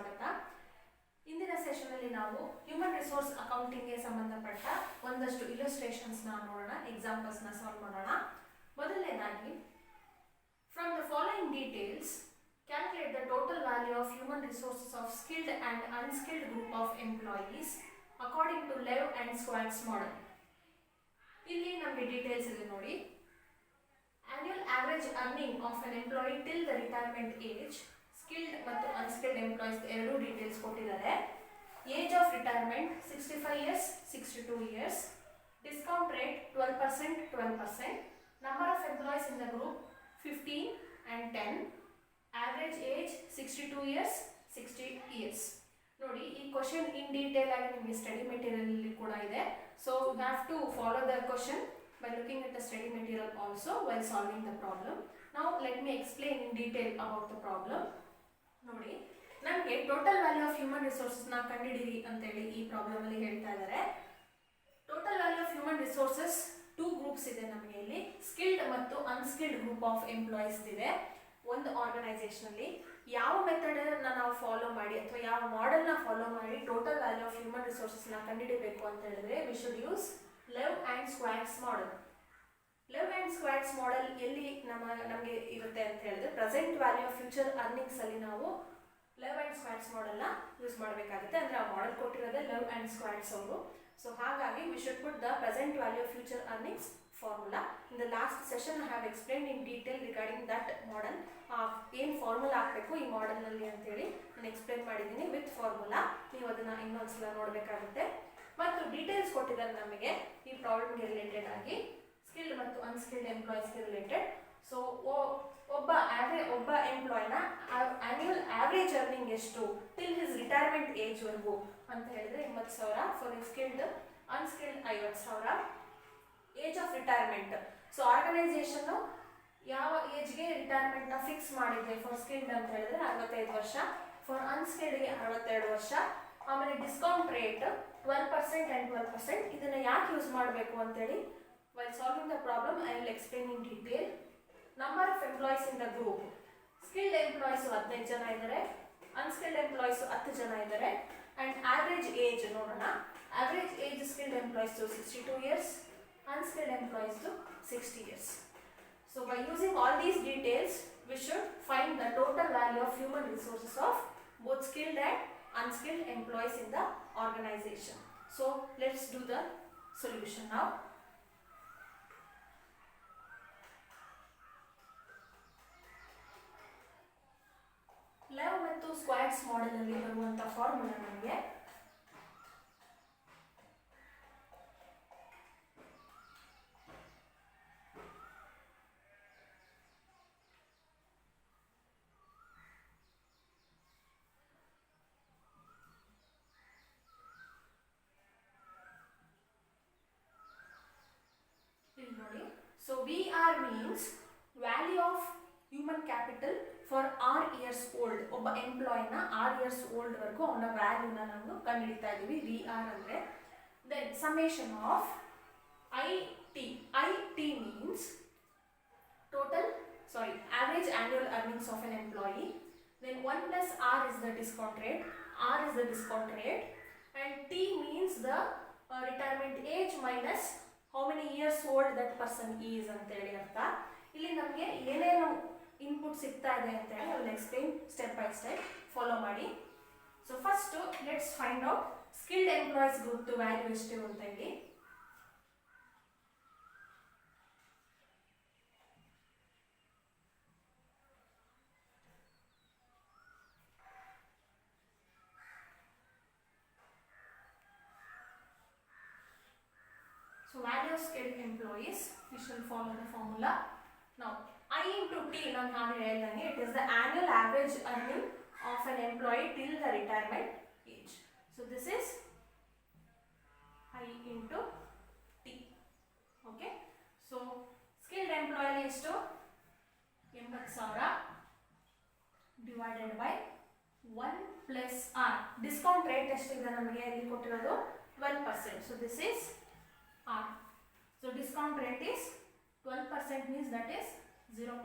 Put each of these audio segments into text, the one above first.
ಸ್ವಾಗತ. ಇಂದಿನ ಸೆಷನ್ ಅಲ್ಲಿ ನಾವು ಹ್ಯೂಮನ್ ರಿಸೋರ್ಸ್ ಅಕೌಂಟಿಂಗ್ ಗೆ ಸಂಬಂಧಪಟ್ಟ ಒಂದಷ್ಟು ಇಲಸ್ಟ್ರೇಷನ್ಸ್ ನ ನೋಡೋಣ, ಎಕ್ಸಾಂಪಲ್ಸ್ ನ ಸಾಲ್ವ್ ಮಾಡೋಣ. ಮೊದಲನೇದಾಗಿ, from the following details calculate the total value of human resources of skilled and unskilled group of employees according to Lev and Schwartz model. ಇಲ್ಲಿ ನಮಗೆ ಡೀಟೇಲ್ಸ್ ಇದೆ ನೋಡಿ. Annual average earning of an employee till the retirement age, skilled ಮತ್ತು unskilled employees ಎರಡು details ಕೊಟ್ಟಿದ್ದಾರೆ. Age of retirement 65 years, 62 years, discount rate 12%, 12%, number of employees in the group 15 and 10, average age 62 years, 60 years. ನೋಡಿ, ಈ question in detail ಆಗಿ ನಿಮಗೆ study material ಅಲ್ಲಿ ಕೂಡ ಇದೆ. So you have to follow the question by looking at the study material also while solving the problem. Now let me explain in detail about the problem. ನೋಡಿ, ನಮಗೆ total value of human resources ನ ಕಂಡುಹಿಡಿಯಿರಿ ಅಂತ ಹೇಳಿ ಈ problem ಅಲ್ಲಿ ಹೇಳ್ತಾ ಇದ್ದಾರೆ. Total value of human resources two groups ಇದೆ ನಮಗೆ ಇಲ್ಲಿ, ಸ್ಕಿಲ್ಡ್ ಮತ್ತು ಅನ್ಸ್ಕಿಲ್ಡ್ ಗ್ರೂಪ್ ಆಫ್ ಎಂಪ್ಲಾಯೀಸ್ ಇದೆ ಒಂದು ಆರ್ಗನೈಸೇಷನ್ ಅಲ್ಲಿ. ಯಾವ ಮೆಥಡ್ ನಾವು ಫಾಲೋ ಮಾಡಿ ಅಥವಾ ಯಾವ ಮಾಡೆಲ್ ನ ಫಾಲೋ ಮಾಡಿ total value of human resources ನ ಕಂಡುಹಿಡಿಯಬೇಕು ಅಂತ ಹೇಳಿದ್ರೆ we should use Lev and Schwartz model. Lev and Schwartz model ಎಲ್ಲಿ ನಮಗೆ ಇರುತ್ತೆ ಅಂತ ಹೇಳಿದ್ರೆ present value of future earnings ಅಲ್ಲಿ ನಾವು ಲೆವ್ ಅಂಡ್ ಸ್ಕ್ವಾಡ್ಸ್ ಮಾಡೆಲ್ ನ ಯೂಸ್ ಮಾಡಬೇಕಾಗುತ್ತೆ. ಅಂದ್ರೆ ಆ ಮಾಡೆಲ್ ಕೊಟ್ಟಿರೋದೇ ಲೆವ್ ಅಂಡ್ ಸ್ಕ್ವಾಡ್ಸ್ ಅವರು. ಸೊ ಹಾಗಾಗಿ we should put the present value of future earnings formula. In the last session I have explain in detail regarding that model. ಏನು formula ಹಾಕಬೇಕು ಈ ಮಾಡೆಲ್ ನಲ್ಲಿ ಅಂತೇಳಿ ನಾನು ಎಕ್ಸ್ಪ್ಲೇನ್ ಮಾಡಿದ್ದೀನಿ ವಿತ್ ಫಾರ್ಮುಲಾ. ನೀವು ಅದನ್ನ ಇನ್ನೊಂದ್ಸಲ ನೋಡಬೇಕಾಗುತ್ತೆ. ಮತ್ತು ಡೀಟೇಲ್ಸ್ ಕೊಟ್ಟಿದ್ದಾರೆ ನಮಗೆ ಈ ಪ್ರಾಬ್ಲಮ್ಗೆ ರಿಲೇಟೆಡ್ ಆಗಿ, ಸ್ಕಿಲ್ಡ್ ಮತ್ತು ಅನ್ಸ್ಕಿಲ್ಡ್ ಎಂಪ್ಲಾಯೀಸ್ಗೆ ರಿಲೇಟೆಡ್. ಸೊ ಒಬ್ಬ ಎಂಪ್ಲಾಯ್ನ ಆನ್ಯುವಲ್ ಆವ್ರೇಜ್ ಅರ್ನಿಂಗ್ ಎಷ್ಟು ಟಿಲ್ ಹಿಸ್ ರಿಟೈರ್ಮೆಂಟ್ ಏಜ್ ವರೆಗೂ ಅಂತ ಹೇಳಿದ್ರೆ 80,000, for skilled. Unskilled 50,000. Age of retirement, so organisation ಯಾವ ಏಜ್ಗೆ ರಿಟೈರ್ಮೆಂಟ್ ನ ಫಿಕ್ಸ್ ಮಾಡಿದೆ ಫಾರ್ ಸ್ಕಿಲ್ಡ್ ಅಂತ ಹೇಳಿದ್ರೆ 65 ವರ್ಷ, ಫಾರ್ ಅನ್ಸ್ಕಿಲ್ಡ್ಗೆ 62 ವರ್ಷ. ಆಮೇಲೆ ಡಿಸ್ಕೌಂಟ್ ರೇಟ್ 12% and 12%. ಇದನ್ನ ಯಾಕೆ ಯೂಸ್ ಮಾಡಬೇಕು ಅಂತೇಳಿ while solving the problem I will explain in detail. Number of employees in the group, skilled employees 15 ಜನ ಇದ್ದಾರೆ, unskilled employees 10 ಜನ ಇದ್ದಾರೆ. and average age ನೋಡೋಣ. average age skilled employees 62 years, unskilled employees 60 years. So by using all these details we should find the total value of human resources of both skilled and unskilled employees in the organization. So let's do the solution now. ಲೆವ್ ಮತ್ತು squads model ಅಲ್ಲಿ ಬರುವಂತ formula ನಮಗೆ ಇಲ್ಲಿ ನೋಡಿ. So VR means value of human capital for R years old. ಒಬ್ಬ ಎಂಪ್ಲಾಯ್ನ R years old ವರೆಗೂ ಅವನ ವ್ಯಾಲ್ಯೂನ ನಾವು ಕಂಡುಹಿಡಿತಾ ಇದ್ದೀವಿ VR ಅಂದ್ರೆ. Then summation of IT means average annual earnings of an employee. Then 1 plus R is the discount rate. And T means the retirement age minus how many years old that person is ಅಂತ ಹೇಳಿ ಅರ್ಥ. ಇಲ್ಲಿ ನಮಗೆ ಏನೇನು input ಸಿಗ್ತಾ ಇದೆ ಅಂತ ಹೇಳಿ I will explain step by step, follow ಮಾಡಿ. So first let's find out skilled employees group value ಎಷ್ಟು ಅಂತ ಹೇಳಿ. So value of skilled employees, we shall follow the formula. Now I into T ನಾನು ಹಾಗೆ ಹೇಳಿದಂಗೆ it is the annual average earning of an employee till the retirement age. So this is I into T. Okay. So skilled employee ಎಷ್ಟು 80,000 divided by 1 plus R. Discount rate ಎಷ್ಟಿದೆ ನಮಗೆ ಇಲ್ಲಿ ಕೊಟ್ಟಿರೋದು 12%. So this is R. So discount rate is 12% means that is 0.12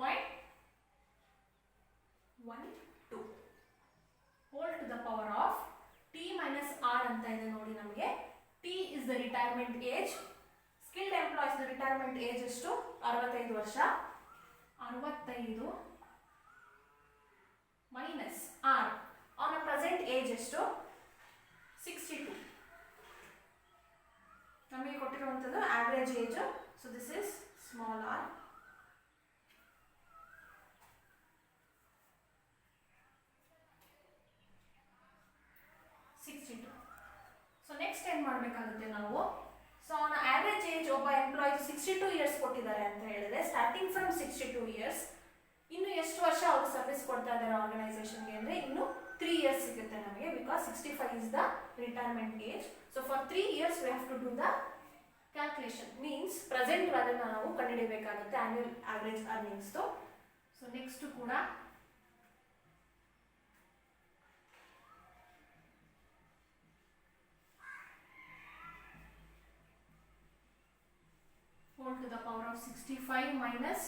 whole to the power retirement age. Skilled employees retirement age ಎಷ್ಟು? 65 ವರ್ಷ. 65 minus r on a present age ಎಷ್ಟು? 62. ನಮಗೆ ಕೊಟ್ಟಿರುವಂಥದ್ದು average age. So this is small r. So next ಏನು ಮಾಡಬೇಕಾಗುತ್ತೆ ನಾವು? So on average age ಒಬ್ಬ employee 62 years ಕೊಟ್ಟಿದ್ದಾರೆ ಅಂತ ಹೇಳಿದ್ರೆ, ಸ್ಟಾರ್ಟಿಂಗ್ ಫ್ರಮ್ 62 ಇಯರ್ಸ್ ಇನ್ನು ಎಷ್ಟು ವರ್ಷ ಅವ್ರು ಸರ್ವಿಸ್ ಕೊಡ್ತಾ ಇದ್ದಾರೆ ಆರ್ಗನೈಸೇಷನ್ಗೆ ಅಂದರೆ ಇನ್ನು 3 ಇಯರ್ಸ್ ಸಿಗುತ್ತೆ ನಮಗೆ, because 65 is the retirement age. So for 3 years we have to do the calculation. Means present ವ್ಯಾಲ್ಯೂನ ನಾವು ಕಂಡುಹಿಡಿಯಬೇಕಾಗುತ್ತೆ ಆನ್ಯುವಲ್ ಆವರೇಜ್ ಅರ್ನಿಂಗ್ಸ್ದು. ಸೊ ನೆಕ್ಸ್ಟ್ ಕೂಡ whole to the power of 65 minus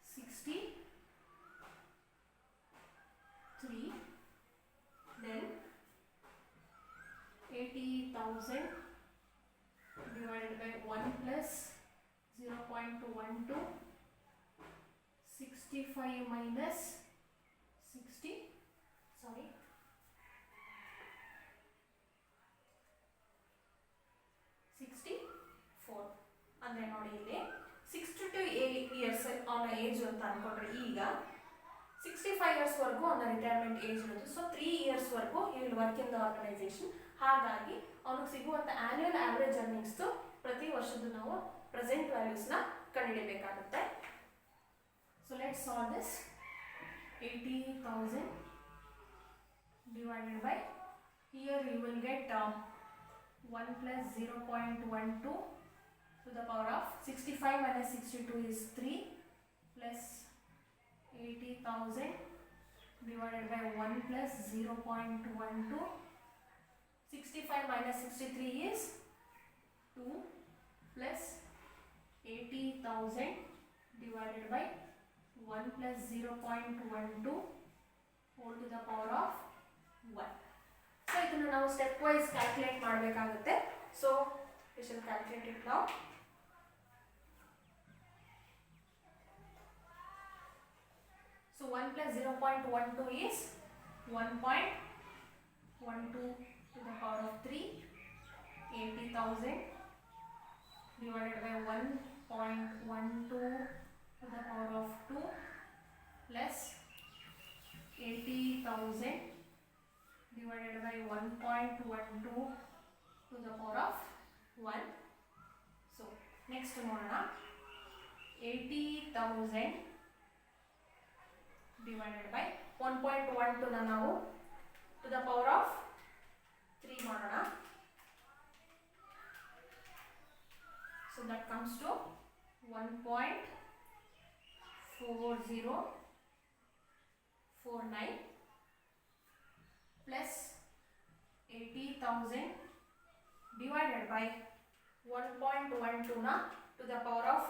63, then 80,000 divided by 1 plus 0.12, 65 minus 64. ಅಂದರೆ ನೋಡಿ ಇಲ್ಲಿ 62 years on age ಅಂತ ಅಂದ್ಕೊಂಡ್ರೆ ಈಗ 65 ಇಯರ್ಸ್ವರೆಗೂ ಅವನ ರಿಟೈರ್ಮೆಂಟ್ ಏಜ್ ಇರೋದು. ಸೊ 3 ಇಯರ್ಸ್ವರೆಗೂ he will work in the organisation. ಹಾಗಾಗಿ ಅವನಿಗೆ ಸಿಗುವಂಥ ಆನ್ಯುವಲ್ ಆವರೇಜ್ ಅರ್ನಿಂಗ್ಸ್ದು ಪ್ರತಿ ವರ್ಷದ ನಾವು ಪ್ರೆಸೆಂಟ್ ವ್ಯಾಲ್ಯೂಸ್ನ ಕಂಡುಹಿಡಿಯಬೇಕಾಗುತ್ತೆ. So let's solve this. 80,000 divided by, here you will get 1 plus 0.12 to the power of 65 minus 62 is 3 plus 80,000 divided by 1 plus 0.12. 65 minus 63 is 2 plus 80,000 divided by 1 plus 0.12 whole to the power of 1. So ಇದನ್ನು ನಾವು step wise calculate ಮಾಡಬೇಕಾಗುತ್ತೆ. So we shall calculate it now. So 1 plus 0.12 is 1.12 to the power of 3. 80,000 divided by 1.12 to the power of 2 plus 80,000 divided by 1.12 to the power of 1. So next ನೋಡೋಣ. 80,000 divided by 1.12 ನ ನಾವು to the power of 3 ಮಾಡೋಣ. So that comes to 1.4049 plus 80,000 divided by 1.12 na to the power of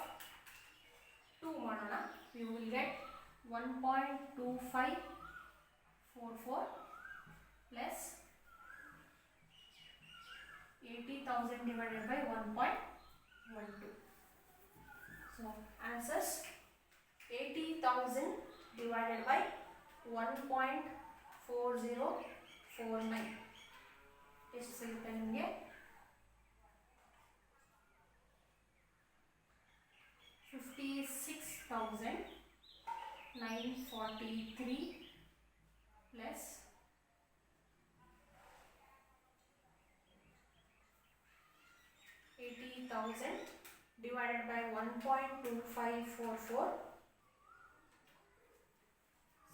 2 ಮಾಡೋಣ. You will get 1.2544 plus 80,000 divided by 1.12. So answers 80,000 divided by 1.4049 ಎಷ್ಟು ಸಿಗುತ್ತೆ ನಿಮಗೆ? 56,943 plus 80,000 divided by 1.2544,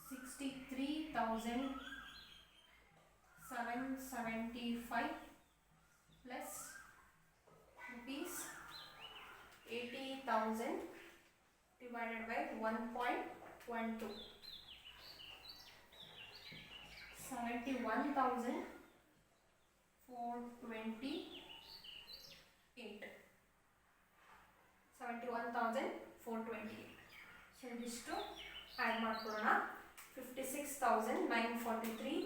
63,775 plus rupees 80,000 divided by 1.12, 71,428. 71,428. So ಇದಿಷ್ಟು add ಮಾಡ್ಕೊಳ್ಳೋಣ. 56,943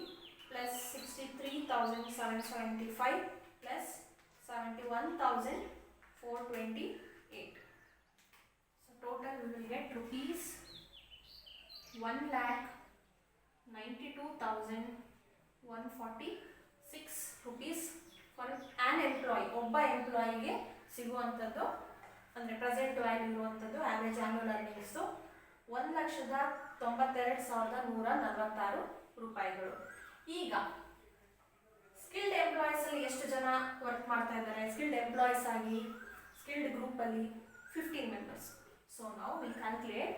plus 63,775 plus 71,428. So total we will get rupees 1,92,146 rupees for an employee. ಒಬ್ಬ ಎಂಪ್ಲಾಯಿಗೆ ಸಿಗುವಂಥದ್ದು ಅಂದರೆ present value ಇರುವಂಥದ್ದು average annual earnings 1,92,146 ರೂಪಾಯಿಗಳು. ಈಗ ಸ್ಕಿಲ್ಡ್ ಎಂಪ್ಲಾಯೀಸ್ ಅಲ್ಲಿ ಎಷ್ಟು ಜನ ವರ್ಕ್ ಮಾಡ್ತಾ ಇದ್ದಾರೆ? ಸ್ಕಿಲ್ಡ್ ಎಂಪ್ಲಾಯೀಸ್ ಆಗಿ ಸ್ಕಿಲ್ಡ್ ಗ್ರೂಪ್ ಅಲ್ಲಿ 15 ಮೆಂಬರ್ಸ್. ಸೊ ನಾವು will calculate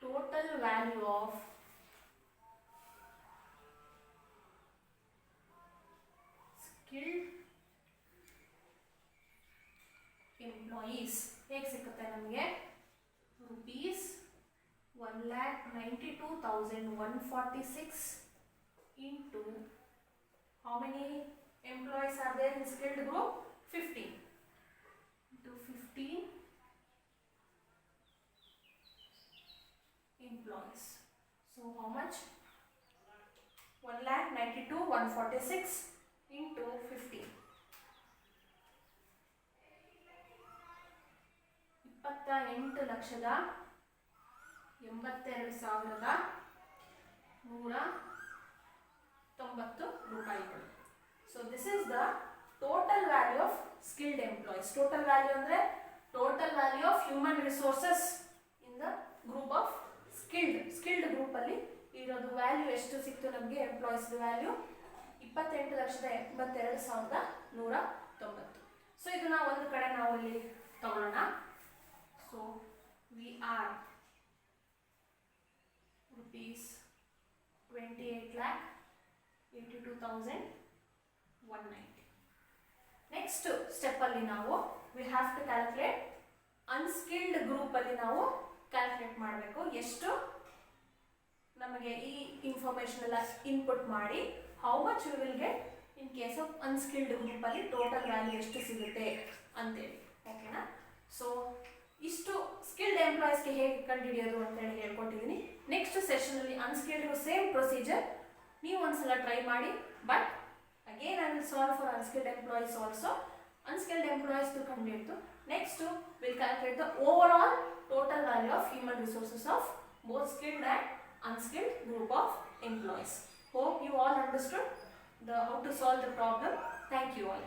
total value of skilled employees. ಹೇಗೆ ಸಿಗುತ್ತೆ ನಮಗೆ? rupees 1,92,146 into how many employees are there in skilled group? 15 into 15 employees. So how much? 1,92,146 into 15. 28,82,190 ರೂಪಾಯಿಗಳು. So this is the total value of skilled employees. Total value ಅಂದರೆ total value of human resources in the group of skilled ಗ್ರೂಪಲ್ಲಿ ಇರೋದು value ಎಷ್ಟು ಸಿಕ್ತು ನಮಗೆ? Employees value 28,82,190. So ಇದನ್ನ ಒಂದು ಕಡೆ ನಾವು ಇಲ್ಲಿ ತಗೊಳ್ಳೋಣ. So we are rupees 28,82,190. Next step ಅಲ್ಲಿ ನಾವು we have to calculate unskilled group ಅಲ್ಲಿ ನಾವು ಕ್ಯಾಲ್ಕುಲೇಟ್ ಮಾಡಬೇಕು. ಎಷ್ಟು ನಮಗೆ ಈ ಇನ್ಫಾರ್ಮೇಶನ್ ಎಲ್ಲ ಇನ್ಪುಟ್ ಮಾಡಿ how much we will get in case of unskilled group ಅಲ್ಲಿ ಟೋಟಲ್ ವ್ಯಾಲ್ಯೂ ಎಷ್ಟು ಸಿಗುತ್ತೆ ಅಂತೇಳಿ. ಓಕೆನಾ? ಸೊ ಇಷ್ಟು ಸ್ಕಿಲ್ಡ್ ಎಂಪ್ಲಾಯೀಸ್ಗೆ ಹೇಗೆ ಕಂಡುಹಿಡಿಯೋದು ಅಂತೇಳಿ ಹೇಳ್ಕೊಟ್ಟಿದ್ದೀನಿ. ನೆಕ್ಸ್ಟ್ ಸೆಷನಲ್ಲಿ ಅನ್ಸ್ಕಿಲ್ಡ್ಗೂ ಸೇಮ್ ಪ್ರೊಸೀಜರ್ ನೀವು ಒಂದ್ಸಲ ಟ್ರೈ ಮಾಡಿ. But again I will solve for unskilled employees also. Unskilled ಎಂಪ್ಲಾಯೀಸ್ದು ಕಂಡುಹಿಡಿದು next will calculate the overall total value of human resources of both skilled and unskilled group of employees. Hope you all understood how to solve the problem. Thank you all.